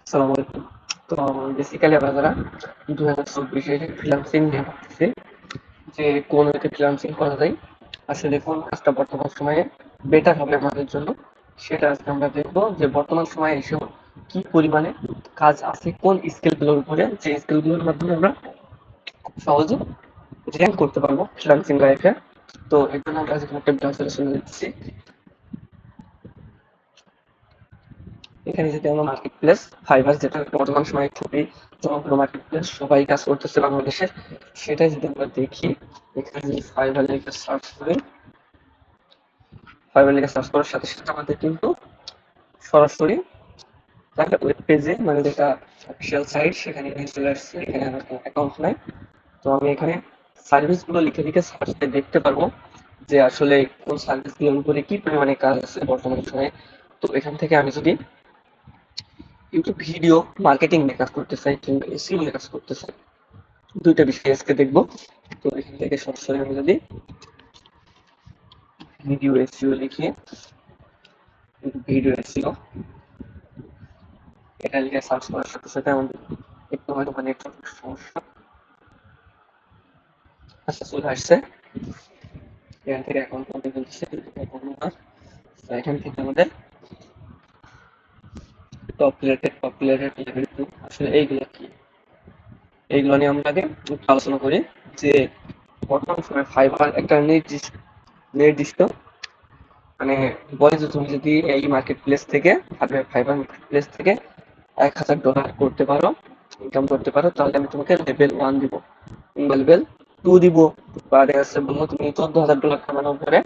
আসসালামু আলাইকুম। তো বেসিক্যালি আমরা যারা 2024 এর ফ্রিল্যান্সিং নিয়ে ভাবতেছি যে কোন ওয়েতে ফ্রিল্যান্সিং করা যায়, আসলে কোন কাজটা বর্তমান সময়ে বেটার হবে আমাদের জন্য, সেটা আজকে আমরা দেখবো যে বর্তমান সময়ে এসে কি পরিমাণে কাজ আছে কোন স্কিলগুলোর উপরে, যে স্কিলগুলোর মাধ্যমে আমরা খুব সহজে র্যাঙ্ক করতে পারবো ফ্রিল্যান্সিং লাইফে। তো এর জন্য আমরা আজকে একটা ভিডিও সলিউশন দিচ্ছি। এখানে যদি আমরা মার্কেট প্লেস ফাইবার, যেটা বর্তমান সময়ে খুবই জনপ্রিয় মার্কেট প্লেস, সবাই কাজ করতেছে বাংলাদেশের, সেটাই যদি আমরা দেখি, এখানে যদি ফাইবার লিখে সার্চ করি, ফাইবার লিখে সার্চ করার সাথে সাথে আমাদের কিন্তু সরাসরি একটা ওয়েব পেজে, মানে যেটা অফিসিয়াল সাইট, সেখানে নিয়ে চলে আসছে। এখানে আমার কোনো অ্যাকাউন্ট নাই, তো আমি এখানে সার্ভিস গুলো লিখে লিখে সার্চ দিয়ে দেখতে পারবো যে আসলে কোন সার্ভিস গুলোর উপরে কি পরিমাণে কাজ আছে বর্তমান সময়ে। তো এখান থেকে আমি যদি ইউটিউব ভিডিও মার্কেটিং নিয়ে কাজ করতে চাই কিংবা এসইও নিয়ে কাজ করতে চাই, দুইটা বিষয় আজকে দেখবো। তো এখান থেকে সরাসরি আমি যদি ভিডিও এসইও লিখি, ভিডিও এসইও এটা লিখে সার্চ করার সাথে সাথে আমাদের একটু হয়তো মানে একটু সমস্যা, আচ্ছা চলে আসছে। এখান থেকে অ্যাকাউন্ট করতে বলছে, এখান থেকে আমাদের টপ রিলেটেড লেভেল 2, আসলে এইগুলো কি, এইগুলো নিয়ে আমরা আগে একটু আলোচনা করি। যে বর্তমান সময়ে ফাইবার একটা নির্দিষ্ট নির্দিষ্ট মানে বলে যে তুমি যদি এই মার্কেট প্লেস থেকে, ফাইবার মার্কেট প্লেস থেকে $1000 করতে পারো, ইনকাম করতে পারো, তাহলে আমি তোমাকে লেভেল 1 দিব, লেভেল 2 দিব, বা দেখা যাচ্ছে বললো তুমি $14,000 কামানোর পরে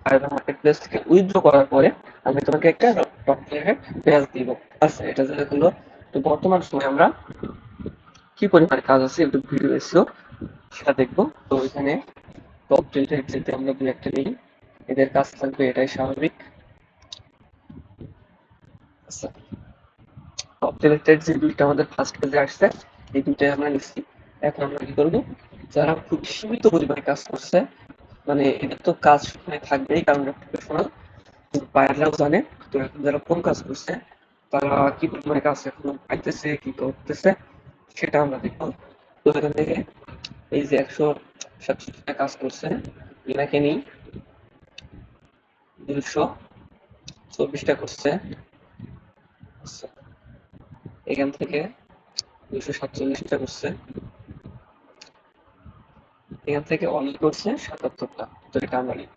ফাইবার মার্কেট প্লেস থেকে উইথড্র করার পরে আমি তোমাকে একটা টপ লেভেল পেজ দিব। আচ্ছা, এটা যেটা হলো। তো বর্তমান সময়ে আমরা কি পরিমাণে কাজ আছে একটু ভিডিও এসেও সেটা দেখবো। তো এখানে টপ রিলেটেড যদি আমরা দু একটা নিই, এদের কাজ থাকবে, এটাই স্বাভাবিক। আচ্ছা, টপ রিলেটেড যে দুইটা আমাদের ফার্স্ট পেজে আসছে, এই দুইটাই আমরা নিচ্ছি। এখন আমরা কি করবো, যারা খুব সীমিত পরিমাণে কাজ করছে, মানে এদের তো কাজ সবসময় থাকবেই, কারণ প্রফেশনাল, বাইরেরাও জানে। তো এখন যারা কম কাজ করছে, তারা কি পরিমাণে কাজ এখনো পাইতেছে, কি করতেছে, সেটা আমরা দেখবো। তো এখান থেকে এই যে 167টা কাজ করছে, এনাকে নিই, 224টা করছে। আচ্ছা, এখান থেকে 247টা করছে, এখান থেকে অনলি করছে 77টা। তো এটা আমরা নিই।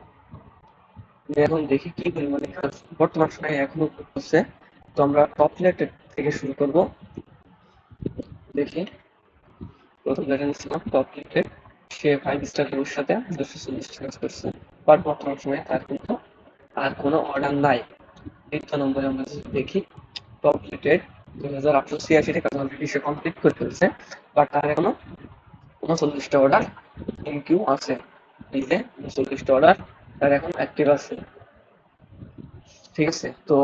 এখন দেখি কি পরিমাণে কাজ বর্তমান সময়ে এখনো করতেছে। তো আমরা টপ রিলেটেড থেকে শুরু করব। দেখি, প্রথম যেটা নিচ্ছিলাম টপ রিলেটেড, সে 5 স্টার রিভিউর সাথে 240 কাজ করছে, বাট বর্তমান সময়ে তার কিন্তু আর কোনো অর্ডার নাই। দ্বিতীয় নম্বরে আমরা যদি দেখি, টপ রিলেটেড 2886 কাজ অলরেডি সে কমপ্লিট করে ফেলছে, বাট তার এখনো 39টা অর্ডার ইন কিউ আছে। এই যে 39টা অর্ডার তার এখন অ্যাক্টিভ আছে। ঠিক আছে, তো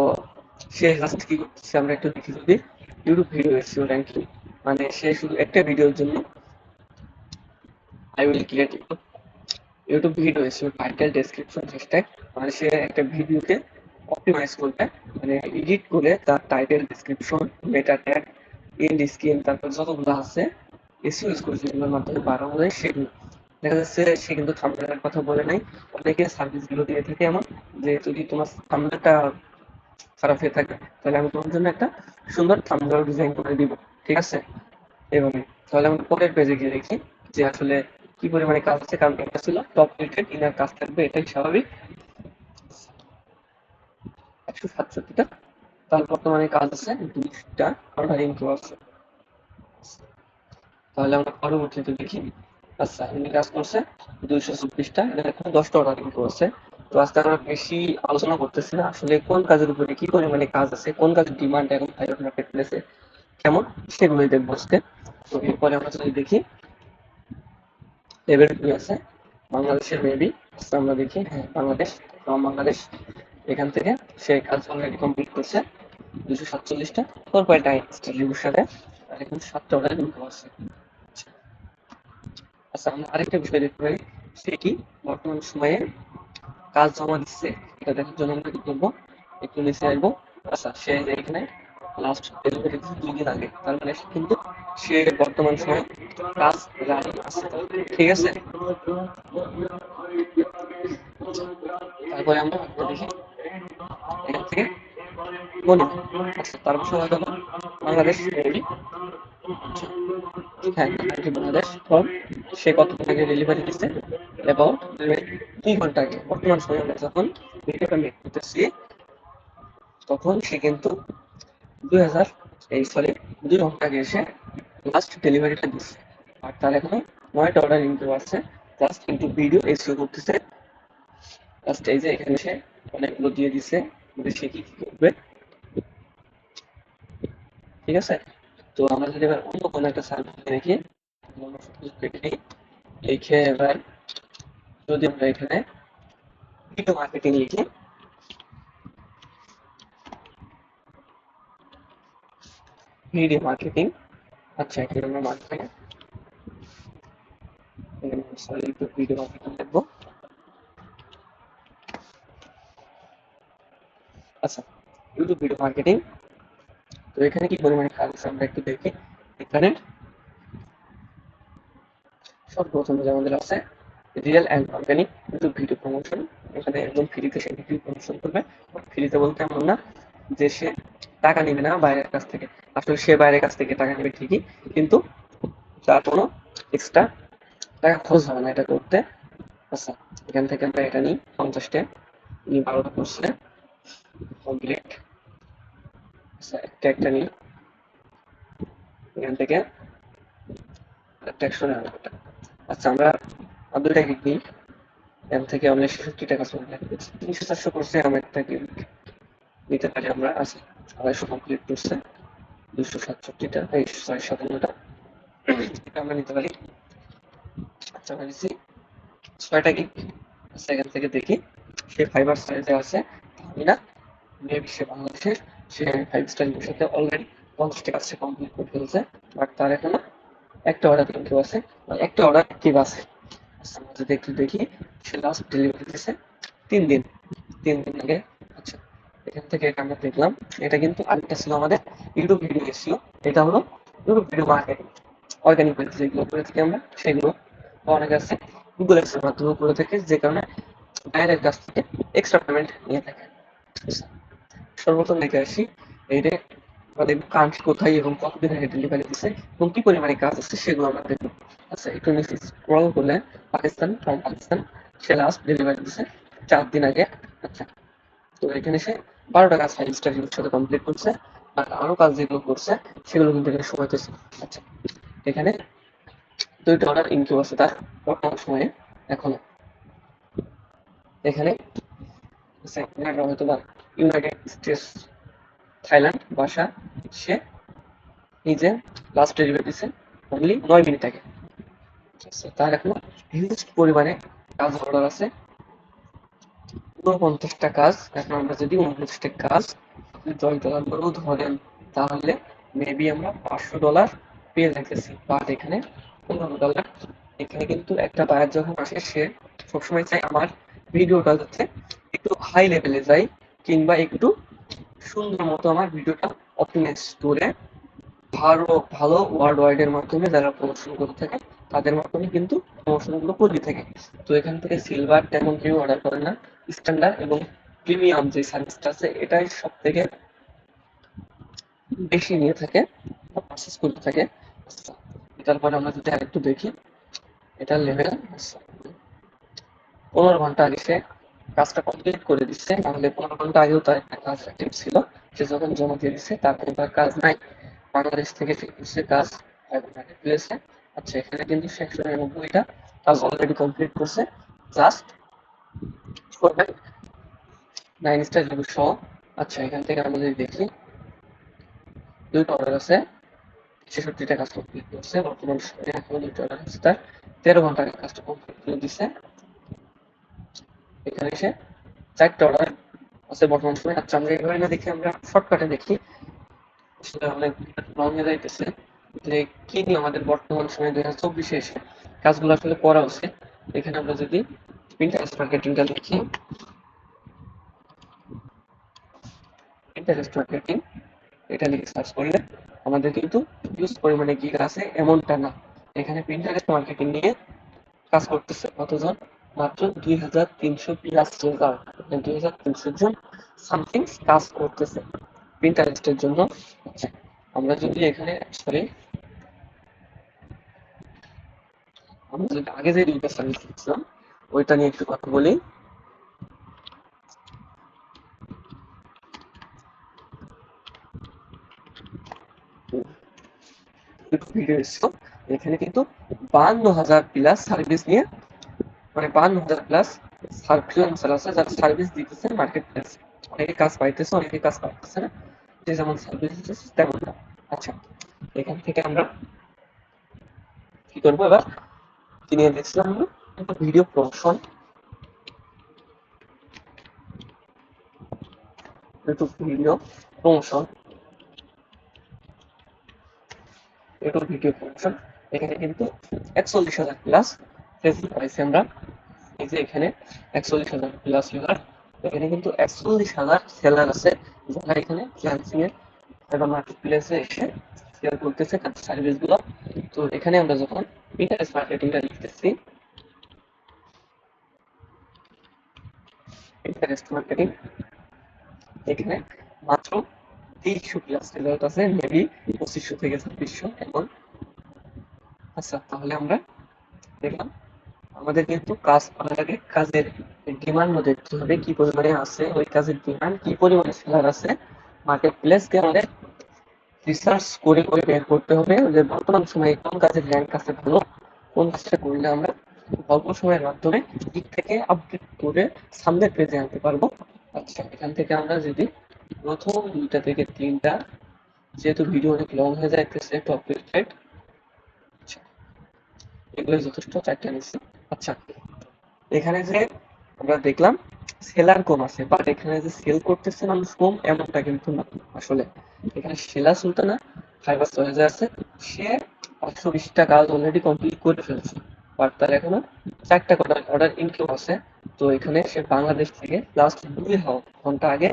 সে জাস্ট কি করতেছে আমরা একটু দেখি যদি, ইউটিউব ভিডিও এসইও র্যাঙ্কিং, মানে সে শুধু একটা ভিডিওর জন্য I will create YouTube video SEO title description hashtag, মানে সে একটা ভিডিওকে অপটিমাইজ করবে, মানে এডিট করে তার title description meta tag and screen, তারপর যতগুলো আছে এসইও ইউজ করে যেগুলোর মাধ্যমে বাড়ানো যায় সেগুলো। দেখা যাচ্ছে সে কিন্তু থাম্বনেলের কথা বলে নাই। অনেকে সার্ভিস গুলো দিয়ে থাকে এমন যে যদি তোমার থাম্বনেলটা খারাপ হয়ে থাকে, তাহলে আমি তোমার জন্য একটা সুন্দর থাম্বনেল ডিজাইন করে দিব। ঠিক আছে, এভাবে। তাহলে আমরা পরের পেজে গিয়ে দেখি যে আসলে কি পরিমাণে কাজ আছে, কারণ এটা ছিল টপ রেটেড, ইনার কাজ থাকবে, এটাই স্বাভাবিক। 167টা, তার বর্তমানে কাজ আছে 2টা অর্ডার ইনফ্লো আছে। তাহলে আমরা পরবর্তীতে দেখি। আচ্ছা, ইনি কাজ করছে 224টা, এটা এখন 10টা অর্ডার ইনফ্লো আছে। তো আজকে আমরা বেশি আলোচনা করতেছি না, আসলে কোন কাজের উপরে কি পরিমাণে কাজ আছে, কোন কাজের ডিমান্ড এখন প্রাইভেট মার্কেট প্লেসে কেমন, সেগুলোই দেখবো আজকে। তো এরপরে আমরা যদি দেখি লেভেল 2 আছে বাংলাদেশের মেবি, আমরা দেখি, হ্যাঁ বাংলাদেশ, ফ্রম বাংলাদেশ। এখান থেকে সে কাজ অলরেডি কমপ্লিট করছে 247টা, 4.9 স্টার রিভিউর সাথে, আর এখন 7টা অর্ডার ইনফ্লো আছে। আচ্ছা, আমরা আরেকটা বিষয় দেখতে পারি, সে কি বর্তমান সময়ে কাজ জমা দিচ্ছে, এটা দেখার জন্য আমরা কি করবো, একটু নিচে আসবো। আচ্ছা, সে এখানে লাস্ট ডেলিভারি দিয়েছে 2 দিন আগে, তার মানে কিন্তু সে বর্তমান সময়ে কাজ রানিং আছে তার। ঠিক আছে, তারপরে আমরা দেখি এখান থেকে গণিত। আচ্ছা, তারপর সময় গেল বাংলাদেশ রেডি। আচ্ছা, হ্যাঁ, বাংলাদেশ ফর্ম সে কতক্ষণ আগে ডেলিভারি দিচ্ছে? অ্যাবাউট 2 ঘন্টা আগে। বর্তমান সময়ে আমরা যখন ভিডিওটা মেক করতেছি তখন সে কিন্তু 2 ঘন্টা আগে এসে লাস্ট ডেলিভারিটা দিচ্ছে। আর তার এখনো 9টা অর্ডার ইনটু আছে, জাস্ট কিন্তু ভিডিও এসিও করতেছে। জাস্ট এই যে এখানে সে অনেকগুলো দিয়ে দিছে, সে কি কি করবে। ঠিক আছে, তো আমরা যদি এবার অন্য কোনো একটা সার্ভিস দেখি, লিখে এবার যদি আমরা এখানে ভিডিও মার্কেটিং লিখি, ভিডিও মার্কেটিং। আচ্ছা, এখানে আমরা মার্কেটিং ভিডিও মার্কেটিং লিখবো। আচ্ছা, ইউটিউব ভিডিও মার্কেটিং। তো এখানে কি পরিমাণে কাজ আছে আমরা একটু দেখি। এখানে সর্বপ্রথম যে আমাদের আছে real and organic YouTube video promotion. এখানে একদম ফ্রিতে সে ভিডিও প্রমোশন করবে। ফ্রিতে বলতে এমন না যে সে টাকা নেবে না বাইরের কাছ থেকে, আসলে সে বাইরের কাছ থেকে টাকা নেবে ঠিকই, কিন্তু তার কোনো এক্সট্রা টাকা খরচ হবে না এটা করতে। আচ্ছা, এখান থেকে আমরা এটা নিই 50টা, নিই 12টা করছে কমপ্লিট। আচ্ছা, একটা নিই এখান থেকে, একটা 100 টাকা। আচ্ছা, আমরা 2টা গিগ নিই, এখান থেকে আমরা 66 টাকা চলে লাগবে। 300-400 করছে, আমরা একটা গিগ নিতে পারি আমরা। আচ্ছা, 250 কমপ্লিট করছে, 267টা, এই সরি 57টা, এটা আমরা নিতে পারি। আচ্ছা, আমরা নিচ্ছি 6টা গিগ। আচ্ছা, এখান থেকে দেখি সে ফাইবার সাইজে আছে না, মেবি সে বাংলাদেশের, সে 5 স্টার সাথে অলরেডি 50টা কাছে কমপ্লিট করে ফেলছে। বাট তার এখনো একটা অর্ডার কেউ আছে, একটা অর্ডার অ্যাক্টিভ আছে। আচ্ছা, আমরা যদি একটু দেখি, সে লাস্ট ডেলিভারি দিয়েছে 3 দিন, 3 দিন আগে। আচ্ছা, এখান থেকে এটা আমরা দেখলাম। এটা কিন্তু আরেকটা ছিল আমাদের ইউটিউব ভিডিও এসিও, এটা হলো YouTube video marketing. Organic video যেগুলো করে থাকি আমরা সেগুলো, অনেকে আছে গুগল এর মাধ্যমে করে থাকে, যে কারণে বাইরের কাছ থেকে এক্সট্রা পেমেন্ট নিয়ে থাকে। আচ্ছা, সর্বপ্রথম দেখে আসি এইটা আমাদের কান্ট্রি কোথায় এবং কতদিন আগে ডেলিভারি দিচ্ছে এবং কি পরিমাণে কাজ আছে সেগুলো আমরা দেখবো। আচ্ছা, একটু নিচে স্ক্রল করলে Pakistan, from Pakistan, say last delivery দিচ্ছে 4 দিন আগে। আচ্ছা, তো এখানে সে 12টা কাজ 5 স্টার রিভিউর সাথে কমপ্লিট করছে। আর আরো কাজ যেগুলো করছে সেগুলো কিন্তু এখানে সময়তেছে। আচ্ছা, এখানে 2টা অর্ডার ইনকিউ আছে তার বর্তমান সময়ে এখনো। এখানে হয়তো বা ইউনাইটেড স্টেটস, থাইল্যান্ড বাসা, সে নিজে লাস্ট ডেলিভারি দিচ্ছে অনলি 9 মিনিট আগে। তার এখনো হিউজ পরিমাণে কাজ অর্ডার আছে, 49টা কাজ। এখন আমরা যদি 49টা কাজ $10 করেও ধরেন, তাহলে মেবি আমরা $500 পেয়ে যাইতেছি। বাট এখানে $15। এখানে কিন্তু একটা বায়ার যখন আসে, সে সবসময় চায় আমার ভিডিওটা যাতে একটু হাই লেভেলে যায়, কিংবা একটু সুন্দর মতো আমার ভিডিওটা অপটিমাইজ করে ভালো ভালো ওয়ার্ল্ড ওয়াইড এর মাধ্যমে যারা প্রমোশন করে থাকে তাদের মাধ্যমে কিন্তু প্রমোশন গুলো করে থাকে। তো এখান থেকে সিলভার তেমন কেউ অর্ডার করে না, স্ট্যান্ডার্ড এবং প্রিমিয়াম যে সার্ভিসটা আছে এটাই সব থেকে বেশি নিয়ে থাকে, পারচেস করতে থাকে। তারপরে আমরা যদি আরেকটু দেখি এটার লেভেল, 15 ঘন্টা আগে সে কাজটা কমপ্লিট করে দিচ্ছে, নাহলে 15 ঘন্টা আগেও তার একটা কাজ অ্যাক্টিভ ছিল, সে যখন জমা দিয়ে দিচ্ছে তারপরে তার কাজ নাই। বাংলাদেশ থেকে সে করছে কাজ, পেয়েছে। আচ্ছা, এখানে কিন্তু সে 199টা কাজ অলরেডি কমপ্লিট করছে, জাস্ট 9 স্টার রিভিউ সহ। আচ্ছা, এখান থেকে আমরা যদি দেখি 2টা অর্ডার আছে, 66টা কাজ কমপ্লিট করছে। বর্তমান সময়ে এখনো 2টা অর্ডার আছে তার, 13 ঘন্টা আগে কাজটা কমপ্লিট করে দিচ্ছে। এখানে সে 4টা অর্ডার আছে বর্তমান সময়ে। আচ্ছা, আমরা এইভাবে না দেখি, আমরা শর্টকাটে দেখি, আসলে অনেক লং হয়ে যাইতেছে, যে কি নিয়ে আমাদের বর্তমান সময়ে 2024-এ এসে কাজগুলো আসলে করা উচিত। এখানে আমরা যদি পিন্টারেস্ট মার্কেটিংটা লিখি, পিন্টারেস্ট মার্কেটিং, এটা লিখে সার্চ করলে আমাদের কিন্তু হিউজ পরিমাণে গিগ আছে এমনটা না। এখানে পিন্টারেস্ট মার্কেটিং নিয়ে কাজ করতেছে কতজন, মাত্র 2300 প্লাস ইউজার, 2300 জন সামথিং কাজ করতেছে পিন্টারেস্টের জন্য। আচ্ছা, আমরা যদি এখানে সরি আমরা যদি আগে যে দুইটা সার্ভিস দিচ্ছিলাম ওইটা নিয়ে একটু কথা বলি। ভিডিও এসেছিল এখানে কিন্তু 52,000 প্লাস সার্ভিস নিয়ে, মানে 52,000 প্লাস ফ্রিল্যান্সার আছে যারা সার্ভিস দিতেছে মার্কেট প্লেসে। অনেকে কাজ পাইতেছে, অনেকে কাজ পাইতেছে না, যে যেমন সার্ভিস দিতেছে তেমন না। আচ্ছা, এখান থেকে আমরা কি করবো এবার, তিনি দেখছিলাম আমরা video promotion, YouTube video promotion, YouTube video promotion. এখানে কিন্তু 41,000 প্লাস ফেসবুক পাইছি আমরা। এই যে এখানে 41,000 প্লাস ইউজার, এখানে কিন্তু 41,000 সেলার আছে যারা এখানে ফ্রিল্যান্সিং এ এবং মার্কেট প্লেসে এসে সেল করতেছে তাদের সার্ভিস গুলো। তো এখানে আমরা যখন পিন্টারেস্ট মার্কেটিংটা লিখতেছি, পিন্টারেস্ট মার্কেটিং, এখানে মাত্র 2300 প্লাস রেজাল্ট আছে, মেবি 2500 থেকে 2600 এখন। আচ্ছা, তাহলে আমরা দেখলাম আমাদের কিন্তু কাজ করার আগে কাজের ডিমান্ডও দেখতে হবে কি পরিমাণে আছে, ওই কাজের ডিমান্ড কি পরিমাণে সেলার আছে মার্কেট প্লেসকে আমাদের রিসার্চ করে করে বের করতে হবে যে বর্তমান সময়ে কোন কাজের র্যাঙ্ক আছে ভালো, কোন কাজটা করলে আমরা অল্প সময়ের মাধ্যমে দিক থেকে আপডেট করে সামনের পেজে আনতে পারবো। আচ্ছা, এখান থেকে আমরা যদি প্রথম 2টা থেকে 3টা, যেহেতু ভিডিও অনেক লং হয়ে যাইতেছে টপ ওয়েবসাইট, এগুলো যথেষ্ট, 4টা নিচ্ছি। আচ্ছা, এখানে যে আমরা দেখলাম সেলার কম আছে, বাট এখানে যে সেল করতেছে মানুষ কম এমনটা কিন্তু না। আসলে এখানে সেলা সুলতানা ফাইবার চয়েজে আছে, সে 520টা কাজ অলরেডি কমপ্লিট করে ফেলছে, বাট তার এখনো 4টা অর্ডার ইনকিউ আছে। তো এখানে সে বাংলাদেশ থেকে লাস্ট 2 ঘন্টা আগে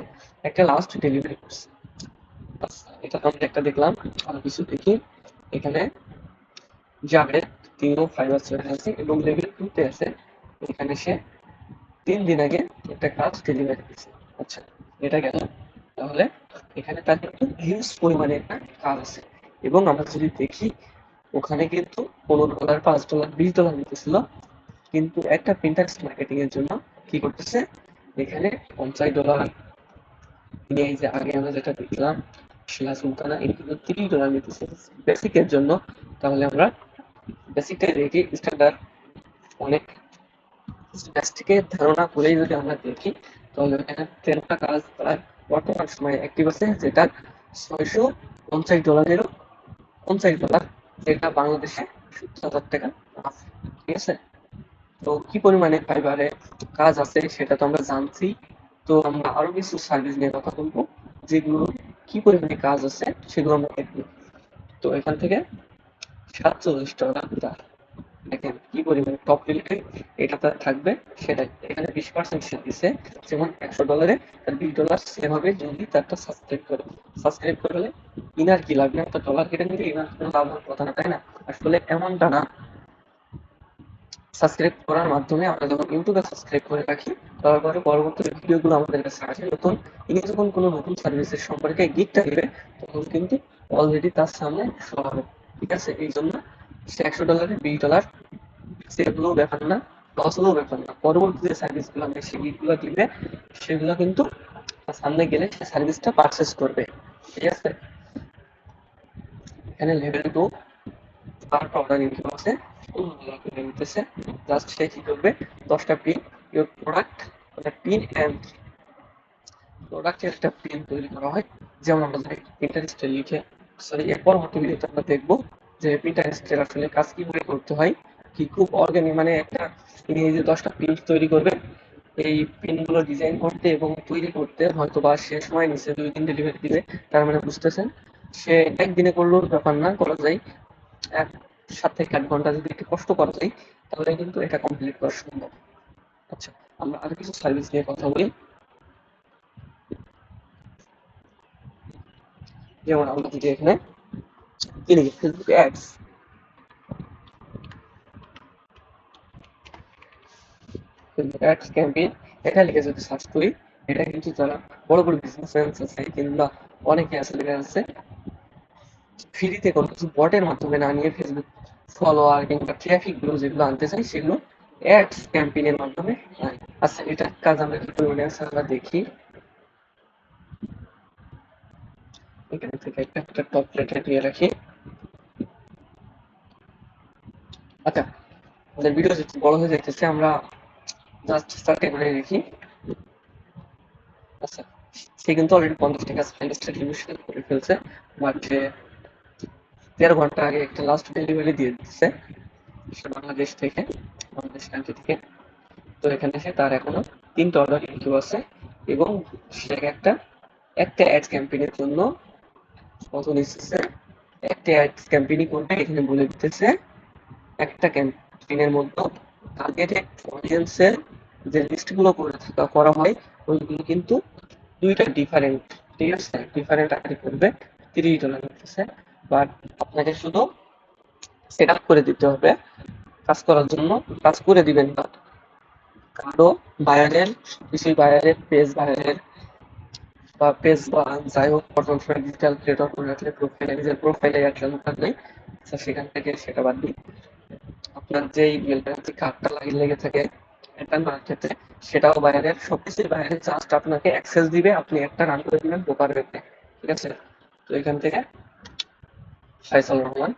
একটা লাস্ট ডেলিভারি করছে। এটা আমরা একটা দেখলাম, আরো কিছু দেখি। এখানে জাভেদ, তিনিও ফাইবার চয়েজে আছে এবং লেভেল 2 তে আছে। এখানে সে 3 দিন আগে একটা কাজ ডেলিভারি দিচ্ছে। আচ্ছা, এটা গেল। তাহলে এখানে তার কিন্তু হিউজ পরিমাণে একটা কাজ আছে, এবং আমরা যদি দেখি ওখানে কিন্তু $15, $5, $20 নিতেছিল, কিন্তু একটা পিন্টারেস্ট মার্কেটিং এর জন্য কি করতেছে এখানে $50 নিয়ে। এই যে আগে আমরা যেটা দেখলাম শিলা সুলতানা, এর কিন্তু $30 নিতেছে বেসিকের জন্য। তাহলে আমরা বেসিকটা রেখে স্ট্যান্ডার্ড অনেক প্লাস্টিকের ধারণা করেই যদি আমরা দেখি, তাহলে এখানে 13টা কাজ প্রায় বর্তমান সময়ে অ্যাক্টিভ আছে, যেটা $650 $50, যেটা বাংলাদেশে 70,000 টাকা আছে। ঠিক আছে, তো কি পরিমাণে ফাইবারে কাজ আছে সেটা তো আমরা জানছি। তো আমরা আরো কিছু সার্ভিস নিয়ে কথা বলবো, যেগুলো কি পরিমাণে কাজ আছে সেগুলো আমরা দেখবো। তো এখান থেকে $47 দেখেন কি পরিমাণে টপ রিলেটেড এটা তার থাকবে, সেটাই এখানে 20% সে দিছে। যেমন $100 তার $20 সেভ হবে যদি তারটা সাবস্ক্রাইব করে। সাবস্ক্রাইব করলে ইনার কি লাগবে, একটা ডলার কেটে নিলে ইনার কোনো লাভ হওয়ার কথা না, তাই না? আসলে এমনটা না। সাবস্ক্রাইব করার মাধ্যমে আমরা যখন ইউটিউবে সাবস্ক্রাইব করে রাখি, তারপরে পরবর্তী ভিডিওগুলো আমাদের কাছে আসে, নতুন ইনি যখন কোনো নতুন সার্ভিসের সম্পর্কে গিকটা দিবে তখন কিন্তু অলরেডি তার সামনে শো হবে। ঠিক আছে, এই জন্য সে $100 $20 সেগুলোও ব্যাপার না, লস হলেও ব্যাপার না। পরবর্তী যে সার্ভিসগুলো আমরা সেই গিকগুলো দিবে সেগুলো কিন্তু সামনে গেলে সে সার্ভিসটা পারচেস করবে। ঠিক আছে, এখানে লেভেল 2 পার্ট অর্ডার ইনকাম আছে, নিতেছে। জাস্ট সে কি করবে, 10টা পিন ইউর প্রোডাক্ট, মানে পিন অ্যান্ড প্রোডাক্টের একটা পিন তৈরি করা হয়। যেমন আমরা পিন্টারেস্টে লিখে, সরি এর পরবর্তী ভিডিওতে আমরা দেখবো যে পিন্টারেস্টের আসলে কাজ কিভাবে করতে হয়, কি খুব অর্গানিক, মানে একটা তিনি এই যে 10টা পিন তৈরি করবে, এই পিনগুলো ডিজাইন করতে এবং তৈরি করতে হয়তো বা সে সময় নিচ্ছে 2 দিন ডেলিভারি দিবে। তার মানে বুঝতেছেন সে একদিনে করলেও ব্যাপার না, করা যায় 7 থেকে 8 ঘন্টা যদি একটু কষ্ট করা যায় তাহলে কিন্তু এটা কমপ্লিট করা সম্ভব। আচ্ছা, আমরা আরো কিছু সার্ভিস নিয়ে কথা বলি। যেমন আমরা যদি এখানে কি লিখি Facebook ads, Facebook ads campaign এটা লিখে যদি সার্চ করি, এটা কিন্তু যারা বড় বড় বিজনেসম্যান আছে কিংবা অনেকে আছে দেখা যাচ্ছে ফ্রিতে কোনো কিছু বটের মাধ্যমে না নিয়ে ফেসবুক ফলোয়ার কিংবা ট্রাফিক গুলো যেগুলো আনতে চাই সেগুলো অ্যাডস ক্যাম্পেইনের মাধ্যমে আনে। আচ্ছা এটার কাজ আমরা কি পরিমাণে আছে আমরা দেখি। এখান থেকে একটা টপ রেটে দিয়ে রাখি। আচ্ছা আমাদের ভিডিও যেহেতু বড় হয়ে যাইতেছে আমরা জাস্ট স্টার্টে করে রেখি। আচ্ছা সে কিন্তু অলরেডি 50 টাকা ফাইভ স্টার রিভিউ করে ফেলছে, বাট 13 ঘন্টা আগে একটা লাস্ট ডেলিভারি দিয়ে দিচ্ছে সে বাংলাদেশ থেকে, বাংলাদেশ কান্ট্রি থেকে। তো এখানে এসে তার এখনো 3টা অর্ডার ইনকিউ আছে এবং সে একটা একটা অ্যাডস ক্যাম্পেইনের জন্য কত নিচ্ছে, একটা অ্যাডস ক্যাম্পেইন করবে এখানে বলে দিতেছে একটা ক্যাম্পেইনের মধ্যে টার্গেটেড অডিয়েন্সের যে লিস্টগুলো করা হয় ওইগুলো কিন্তু দুইটা ডিফারেন্ট, ঠিক আছে ডিফারেন্ট আকারে করবে, $30 নিতেছে। বাট আপনাকে শুধু সেট আপ করে দিতে হবে কাজ করার জন্য, কাজ করে দিবেন না কারো বায়ারের কিছুই বায়ারের পেজ বায়ারের বা পেজ বা যাই হোক বর্তমান সময় ডিজিটাল ক্রিয়েটর করে রাখলে প্রোফাইলে নিজের প্রোফাইলে একটা দরকার নেই, সেখান থেকে সেটা বাদ দিই। আপনার যেই বিলটা কার্ডটা লেগে থাকে এন্টার করার ক্ষেত্রে সেটাও বাইরের সবকিছুই বাইরে, জাস্ট আপনাকে অ্যাক্সেস দিবে, আপনি একটা রান করে দিবেন প্রপার ওয়েতে, ঠিক আছে। তো এখান থেকে ফাইসাল রহমান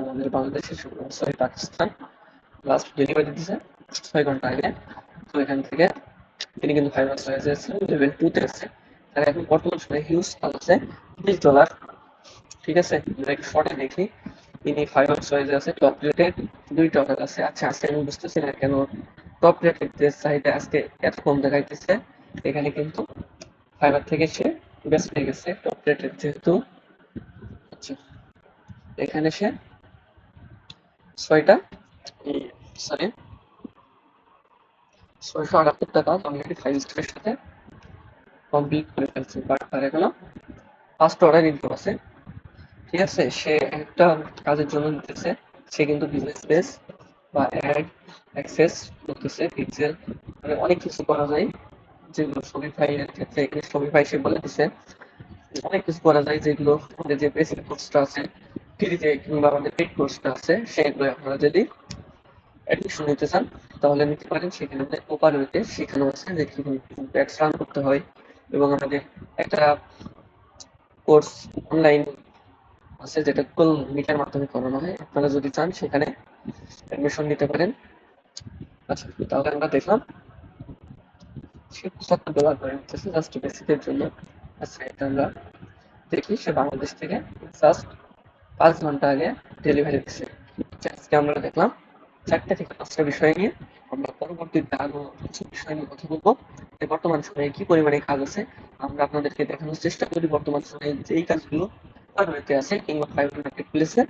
আমাদের বাংলাদেশের সরি পাকিস্তান লাস্ট ডেলিভারি দিয়েছে 6 ঘন্টা আগে। তো এখান থেকে তিনি কিন্তু ফাইবার চয়েস আছে লেভেল 2 তে আছে, তার এখন বর্তমান সময়ে হিউজ কাজ আছে $30, ঠিক আছে। আমরা একটু শর্টে দেখি তিনি ফাইবার চয়েসে আছে টপ রেটেড $2 আছে। আচ্ছা আজকে আমি বুঝতেছি না কেন টপ রেটেড চাহিদা আজকে এত কম দেখাইতেছে, এখানে কিন্তু ফাইবার থেকে সে বেস্ট হয়ে গেছে টপ রেটেড যেহেতু। আচ্ছা এখানে সে 6টা সরি 678 টাকা অলরেডি 5 স্টারের সাথে কমপ্লিট করে ফেলছে, বাট তার এখনো 5টা অর্ডার ইনকাম আছে, ঠিক আছে। সে একটা কাজের জন্য নিতেছে, সে কিন্তু বিজনেস পেজ বা অ্যাড অ্যাক্সেস করতেছে পিক্সেল, মানে অনেক কিছু করা যায় যেগুলো শপিফাই এর ক্ষেত্রে এখানে শপিফাই সে বলে দিছে অনেক কিছু করা যায় যেগুলো আমাদের যে বেসিক কোর্সটা আছে ফ্রিতে কিংবা আমাদের পেড কোর্সটা আছে সেগুলো আপনারা যদি অ্যাডমিশন নিতে চান তাহলে নিতে পারেন। সেখানে আমাদের ওপার ওয়েতে শেখানো আছে যে কিভাবে অ্যাডস রান করতে হয় এবং আমাদের একটা কোর্স অনলাইন আছে যেটা গুগল মিটের মাধ্যমে করানো হয়, আপনারা যদি চান সেখানে অ্যাডমিশন নিতে পারেন। আচ্ছা তাহলে আমরা দেখলাম সে $75 করে নিতেছে জাস্ট বেসিকের জন্য। আচ্ছা এটা আমরা দেখি সে বাংলাদেশ থেকে জাস্ট 5 ঘন্টা আগে ডেলিভারি দিচ্ছে। আজকে আমরা দেখলাম 4টা থেকে 5টা বিষয় নিয়ে, আমরা পরবর্তীতে আরো কিছু বিষয় নিয়ে কথা বলবো। বর্তমান সময়ে কি পরিমাণে কাজ আছে আমরা আপনাদেরকে দেখানোর চেষ্টা করি। বর্তমান সময়ে যেই কাজগুলো ফাইবারে আছে কিংবা ফাইবার মার্কেট প্লেসে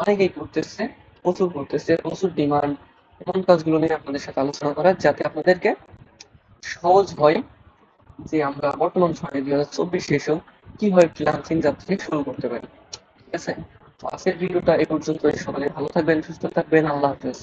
অনেকেই করতেছে, প্রচুর করতেছে, প্রচুর ডিমান্ড, এমন কাজগুলো নিয়ে আপনাদের সাথে আলোচনা করার যাতে আপনাদেরকে সহজ হয় যে আমরা বর্তমান সময়ে 2024 এসেও কিভাবে ফ্রিল্যান্সিং যাত্রা শুরু করতে পারি, ঠিক আছে। তো আজকের ভিডিওটা এ পর্যন্তই, সবাই ভালো থাকবেন, সুস্থ থাকবেন, আল্লাহ হাফেজ।